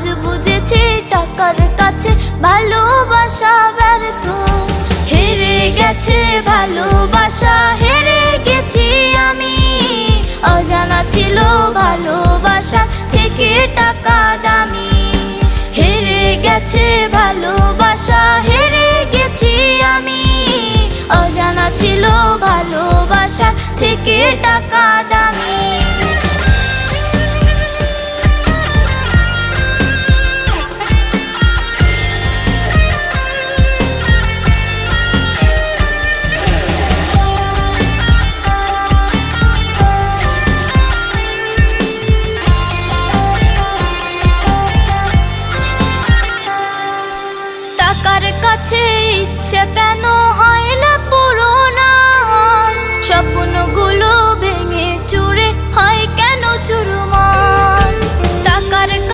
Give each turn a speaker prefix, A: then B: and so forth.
A: আজ বুঝেছি টাকার কাছে ভালোবাসা ব্যর্থ। হেরে গেছে ভালোবাসা, হেরে গেছি আমি। অজানা ছিল ভালোবাসা থেকে টাকা দামি। হেরে গেছে ভালোবাসা, হেরে গেছি আমি। অজানা ছিল ভালোবাসা থেকে টাকা দামি। টাকার কাছে ইচ্ছে